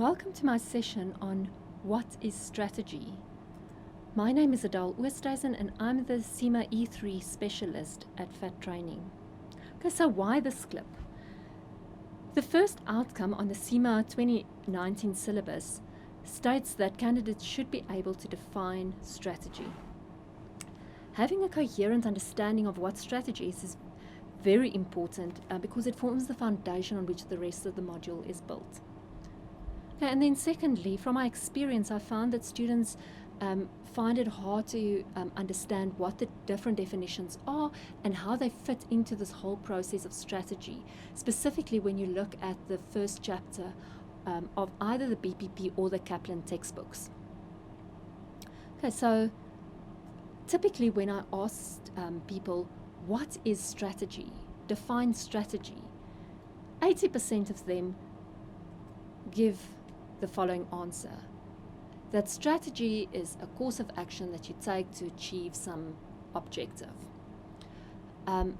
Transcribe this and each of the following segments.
Welcome to my session on what is strategy. My name is Adele Oosthuizen and I'm the CIMA E3 specialist at FAT Training. Okay, so why this clip? The first outcome on the CIMA 2019 syllabus states that candidates should be able to define strategy. Having a coherent understanding of what strategy is very important because it forms the foundation on which the rest of the module is built. Okay, and then secondly, from my experience, I found that students find it hard to understand what the different definitions are and how they fit into this whole process of strategy, specifically when you look at the first chapter of either the BPP or the Kaplan textbooks. Okay, so typically when I asked people, what is strategy? Define strategy. 80% of them give the following answer: that strategy is a course of action that you take to achieve some objective. And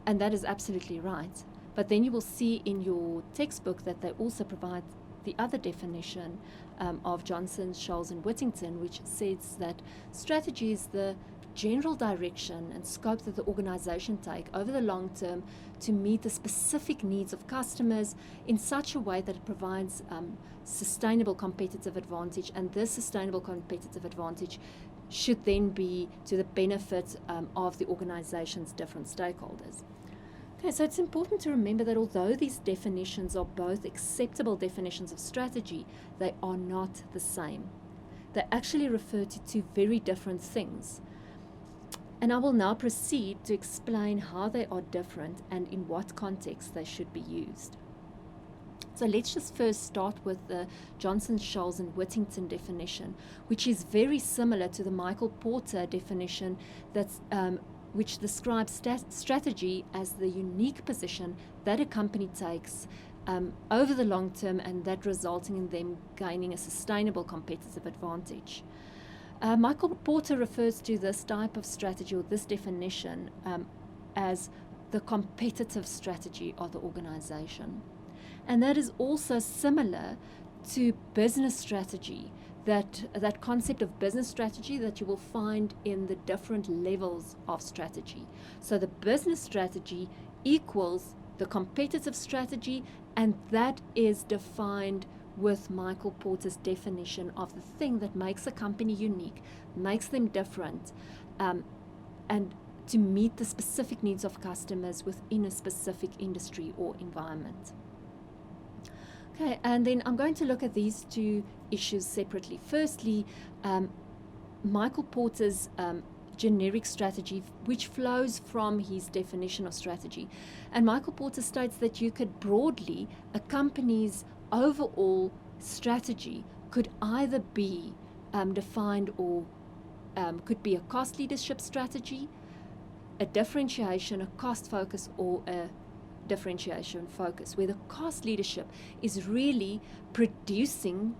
that is absolutely right. But then you will see in your textbook that they also provide the other definition of Johnson, Scholes, and Whittington, which says that strategy is the general direction and scope that the organization take over the long term to meet the specific needs of customers in such a way that it provides sustainable competitive advantage, and this sustainable competitive advantage should then be to the benefit of the organization's different stakeholders. Okay, so it's important to remember that although these definitions are both acceptable definitions of strategy, they are not the same. They actually refer to two very different things. And I will now proceed to explain how they are different and in what context they should be used. So let's just first start with the Johnson, Scholes, and Whittington definition, which is very similar to the Michael Porter definition that's which describes strategy as the unique position that a company takes over the long term, and that resulting in them gaining a sustainable competitive advantage. Michael Porter refers to this type of strategy, or this definition, as the competitive strategy of the organization. And that is also similar to business strategy, that concept of business strategy that you will find in the different levels of strategy. So the business strategy equals the competitive strategy, and that is defined with Michael Porter's definition of the thing that makes a company unique, makes them different, and to meet the specific needs of customers within a specific industry or environment. Okay, and then I'm going to look at these two issues separately. Firstly, Michael Porter's generic strategy, which flows from his definition of strategy. And Michael Porter states that you could broadly, a company's overall strategy could either be defined or could be a cost leadership strategy, a differentiation, a cost focus, or a differentiation focus, where the cost leadership is really producing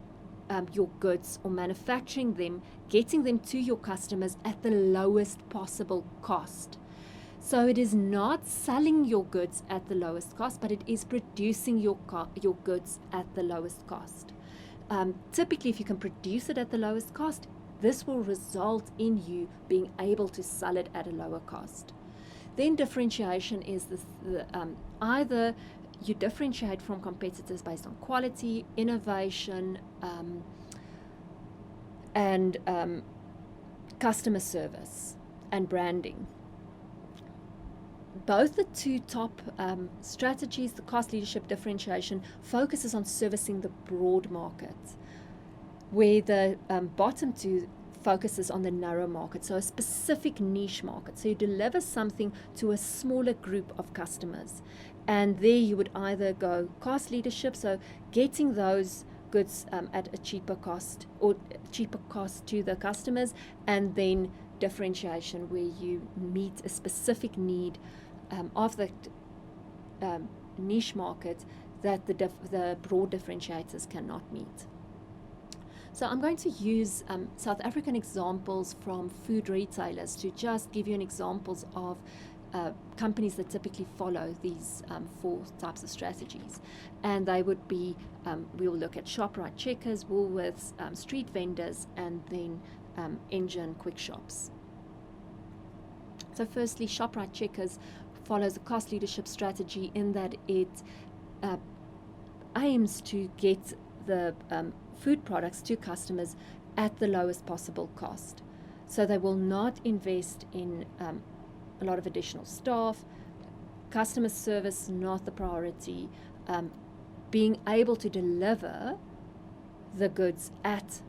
your goods or manufacturing them, getting them to your customers at the lowest possible cost. So it is not selling your goods at the lowest cost, but it is producing your goods at the lowest cost. Typically, if you can produce it at the lowest cost, this will result in you being able to sell it at a lower cost. Then differentiation is either you differentiate from competitors based on quality, innovation, and customer service and branding. Both the two top strategies, the cost leadership, differentiation, focuses on servicing the broad market, where the bottom two focuses on the narrow market, so a specific niche market. So you deliver something to a smaller group of customers, and there you would either go cost leadership, so getting those goods at a cheaper cost or cheaper cost to the customers, and then differentiation, where you meet a specific need of the niche market that the broad differentiators cannot meet. So I'm going to use South African examples from food retailers to just give you an examples of companies that typically follow these 4 types of strategies. And they would be, we will look at ShopRite, Checkers, Woolworths, street vendors, and then engine quick shops. So firstly, ShopRite Checkers follows a cost leadership strategy in that it aims to get the food products to customers at the lowest possible cost. So they will not invest in a lot of additional staff, customer service not the priority, being able to deliver the goods at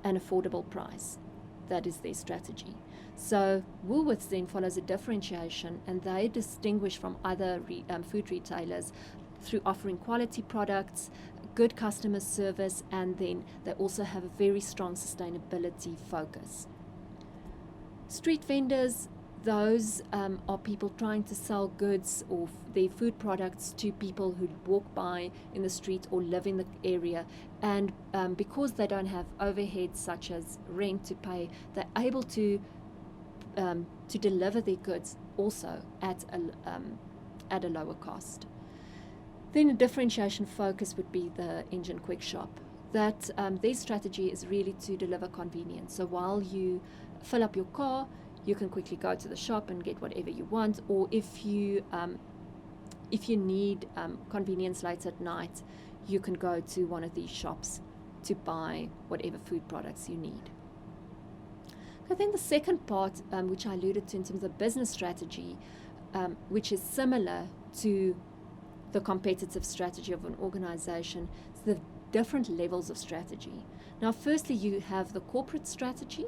an affordable price. That is their strategy. So Woolworths then follows a differentiation, and they distinguish from other food retailers through offering quality products, good customer service, and then they also have a very strong sustainability focus. Street vendors, those are people trying to sell goods or their food products to people who walk by in the street or live in the area, and because they don't have overheads such as rent to pay, they're able to deliver their goods also at a lower cost. Then a differentiation focus would be the engine quick shop. That their strategy is really to deliver convenience. So while you fill up your car, you can quickly go to the shop and get whatever you want, or if you need convenience late at night, you can go to one of these shops to buy whatever food products you need. I think the second part, which I alluded to in terms of business strategy, which is similar to the competitive strategy of an organization, is the different levels of strategy. Now, firstly, you have the corporate strategy,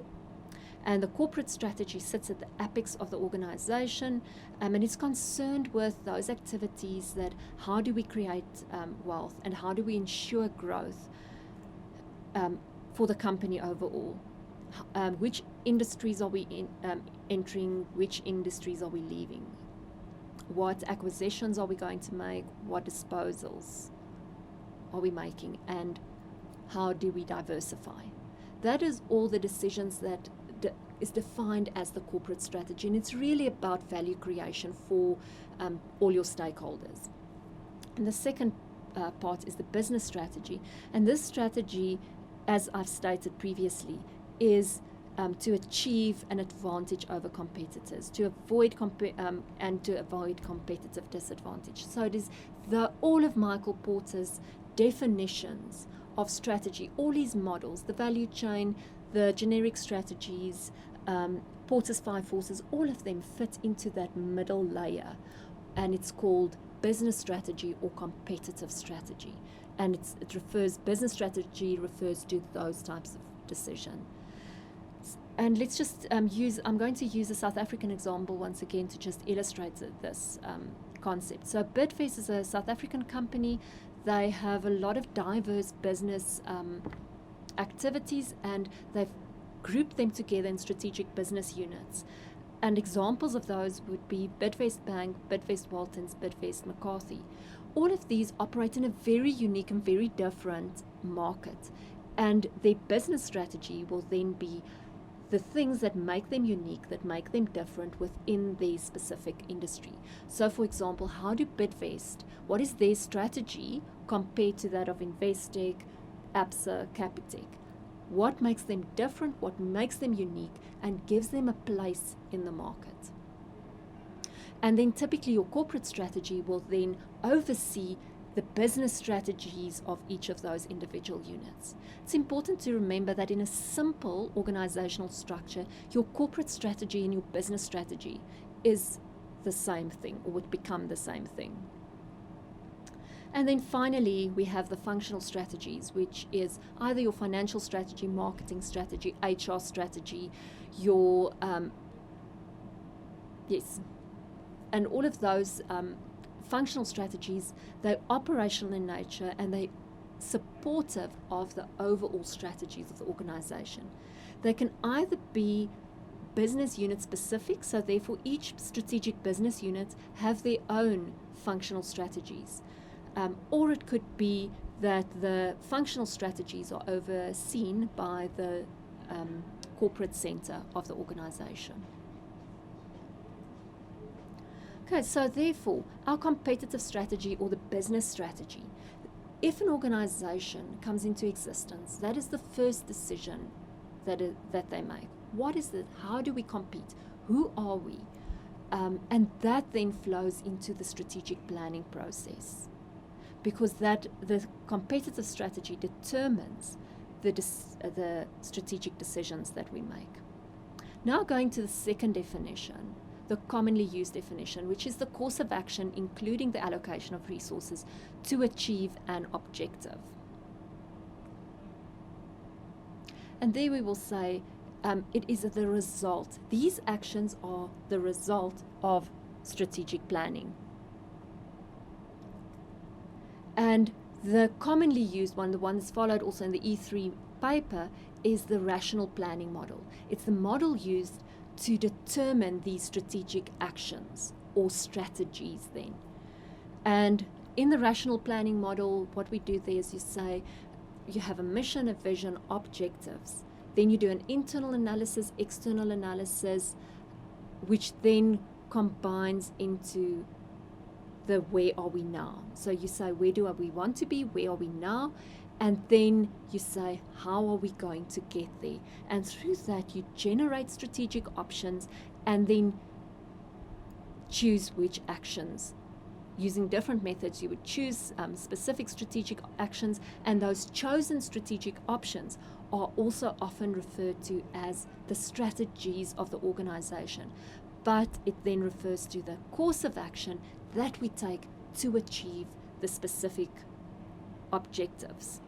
and the corporate strategy sits at the apex of the organization, and it's concerned with those activities that how do we create wealth and how do we ensure growth for the company overall. Which industries are we entering, which industries are we leaving? What acquisitions are we going to make? What disposals are we making? And how do we diversify? That is all the decisions that is defined as the corporate strategy, and it's really about value creation for all your stakeholders. And the second part is the business strategy, and this strategy, as I've stated previously, is to achieve an advantage over competitors, to avoid competitive disadvantage. So it is all of Michael Porter's definitions of strategy, all his models, the value chain, the generic strategies, Porter's 5 forces, all of them fit into that middle layer, and it's called business strategy or competitive strategy. And business strategy refers to those types of decision. And let's just I'm going to use a South African example once again to just illustrate this concept. So Bidvest is a South African company. They have a lot of diverse business activities, and they've grouped them together in strategic business units. And examples of those would be Bidvest Bank, Bidvest Waltons, Bidvest McCarthy. All of these operate in a very unique and very different market, and their business strategy will then be the things that make them unique, that make them different within their specific industry. So, for example, how do Bidvest, what is their strategy compared to that of Investec, Absa, Capitec? What makes them different, what makes them unique, and gives them a place in the market? And then typically your corporate strategy will then oversee the business strategies of each of those individual units. It's important to remember that in a simple organizational structure, your corporate strategy and your business strategy is the same thing, or would become the same thing. And then finally, we have the functional strategies, which is either your financial strategy, marketing strategy, HR strategy, your, and all of those functional strategies, they're operational in nature and they're supportive of the overall strategies of the organization. They can either be business unit specific, so therefore each strategic business unit have their own functional strategies. Or it could be that the functional strategies are overseen by the corporate center of the organization. Okay, so therefore, our competitive strategy or the business strategy, if an organization comes into existence, that is the first decision that they make. What is it? How do we compete? Who are we? And that then flows into the strategic planning process, because the competitive strategy determines the strategic decisions that we make. Now going to the second definition, the commonly used definition, which is the course of action including the allocation of resources to achieve an objective. And there we will say it is the result. These actions are the result of strategic planning. And the commonly used one, the one that's followed also in the E3 paper, is the rational planning model. It's the model used to determine these strategic actions or strategies then. And in the rational planning model, what we do there is you say you have a mission, a vision, objectives. Then you do an internal analysis, external analysis, which then combines into the where are we now. So you say, where do we want to be? Where are we now? And then you say, how are we going to get there? And through that, you generate strategic options and then choose which actions. Using different methods, you would choose specific strategic actions, and those chosen strategic options are also often referred to as the strategies of the organization. But it then refers to the course of action that we take to achieve the specific objectives.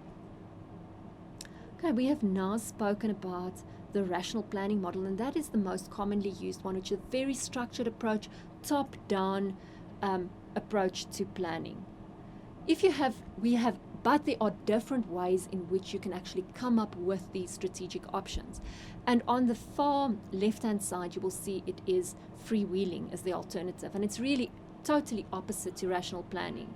Okay, we have now spoken about the rational planning model, and that is the most commonly used one, which is a very structured approach, top-down approach to planning. But there are different ways in which you can actually come up with these strategic options. And on the far left-hand side, you will see it is freewheeling as the alternative. And it's really totally opposite to rational planning,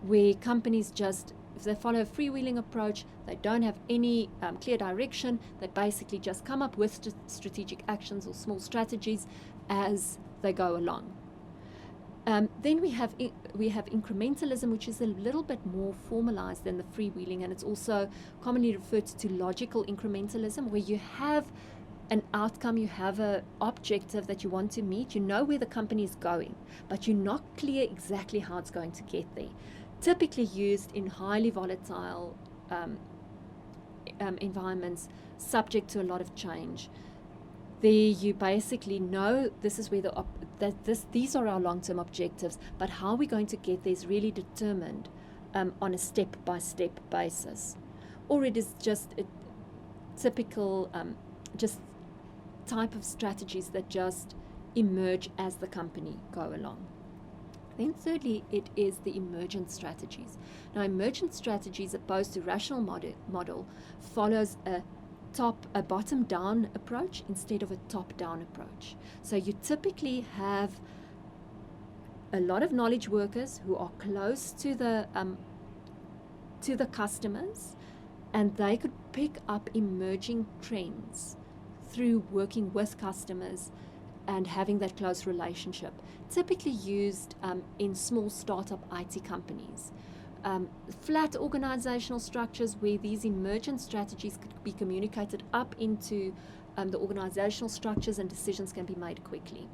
where companies just, if they follow a freewheeling approach, they don't have any clear direction. They basically just come up with strategic actions or small strategies as they go along. Then we have incrementalism, which is a little bit more formalized than the freewheeling, and it's also commonly referred to logical incrementalism, where you have an outcome, you have an objective that you want to meet, you know where the company is going, but you're not clear exactly how it's going to get there. Typically used in highly volatile environments, subject to a lot of change. There you basically know this is where these are our long-term objectives, but how we're going to get there is really determined on a step-by-step basis. Or it is just a typical just type of strategies that just emerge as the company go along. Then thirdly, it is the emergent strategies. Now, emergent strategies, opposed to rational model, follows a bottom-down approach instead of a top-down approach. So you typically have a lot of knowledge workers who are close to the customers, and they could pick up emerging trends through working with customers and having that close relationship, typically used in small startup IT companies. Flat organizational structures where these emergent strategies could be communicated up into the organizational structures and decisions can be made quickly.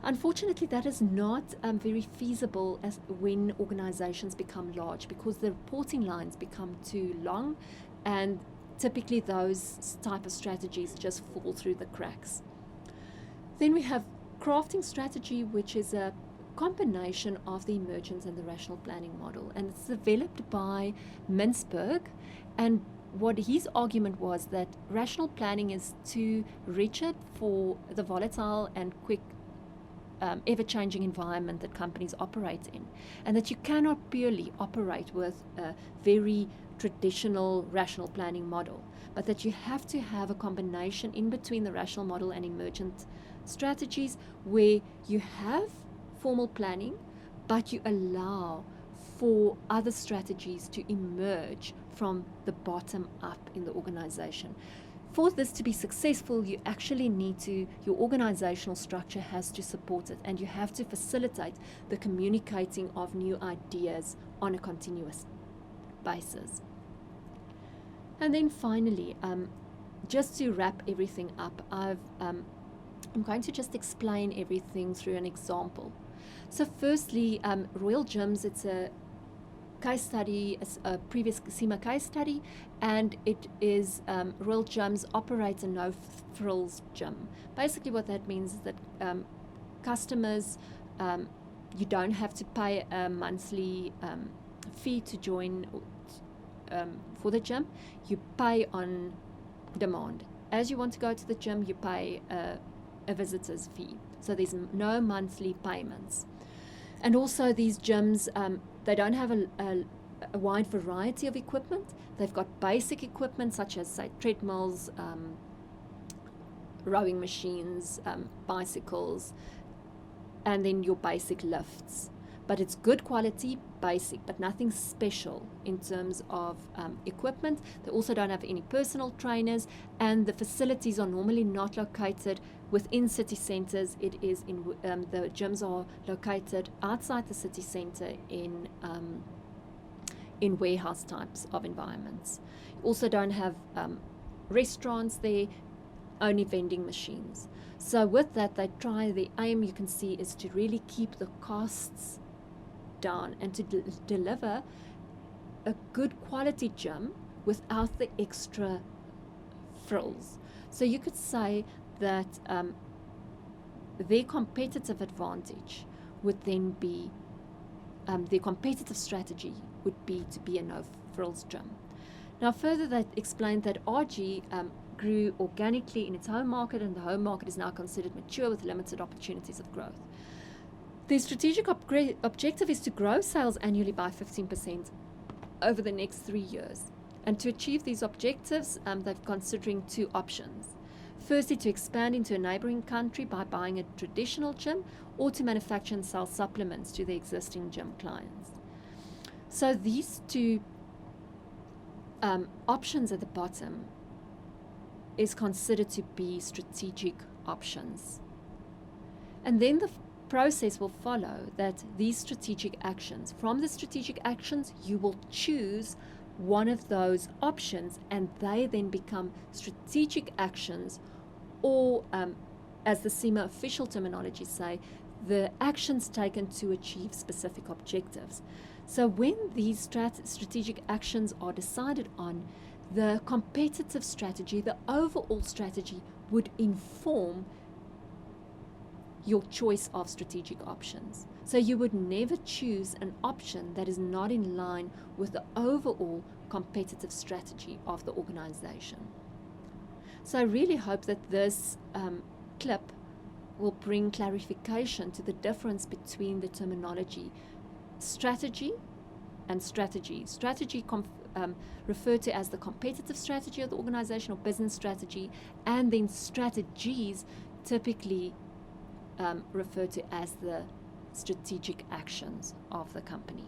Unfortunately, that is not very feasible as when organizations become large, because the reporting lines become too long, and typically those type of strategies just fall through the cracks. Then we have crafting strategy, which is a combination of the emergent and the rational planning model, and it's developed by Mintzberg. And what his argument was that rational planning is too rigid for the volatile and quick ever-changing environment that companies operate in, and that you cannot purely operate with a very traditional rational planning model, but that you have to have a combination in between the rational model and emergent strategies, where you have formal planning, but you allow for other strategies to emerge from the bottom up in the organization. for this to be successful, you actually need to, your organizational structure has to support it, and you have to facilitate the communicating of new ideas on a continuous basis. And then finally, just to wrap everything up, I'm going to just explain everything through an example. So firstly, Royal Gyms, it's a case study, a previous CIMA case study, and it is Royal Gyms operates a no-frills gym. Basically what that means is that customers, you don't have to pay a monthly fee to join for the gym. You pay on demand. As you want to go to the gym, you pay a visitor's fee. So there's no monthly payments. And also these gyms, they don't have a wide variety of equipment. They've got basic equipment such as, say, treadmills, rowing machines, bicycles, and then your basic lifts. But it's good quality, basic, but nothing special in terms of equipment. They also don't have any personal trainers, and the facilities are normally not located within city centers. It is in the gyms are located outside the city center in warehouse types of environments. You also don't have restaurants there, only vending machines. So with that, the aim, you can see, is to really keep the costs down and to deliver a good quality gym without the extra frills. So you could say that their competitive advantage would then be, their competitive strategy would be to be a no-frills gym. Now further, that explained that RG grew organically in its home market, and the home market is now considered mature with limited opportunities of growth. The strategic objective is to grow sales annually by 15% over the next 3 years. And to achieve these objectives, they're considering two options. Firstly, to expand into a neighboring country by buying a traditional gym, or to manufacture and sell supplements to the existing gym clients. So these two options at the bottom is considered to be strategic options. And then the process will follow that these strategic actions, from the strategic actions, you will choose one of those options, and they then become strategic actions, or as the CIMA official terminology say, the actions taken to achieve specific objectives. So when these strategic actions are decided on, the competitive strategy, the overall strategy, would inform your choice of strategic options. So you would never choose an option that is not in line with the overall competitive strategy of the organization. So I really hope that this clip will bring clarification to the difference between the terminology strategy and strategy. Strategy referred to as the competitive strategy of the organization or business strategy, and then strategies typically referred to as the strategic actions of the company.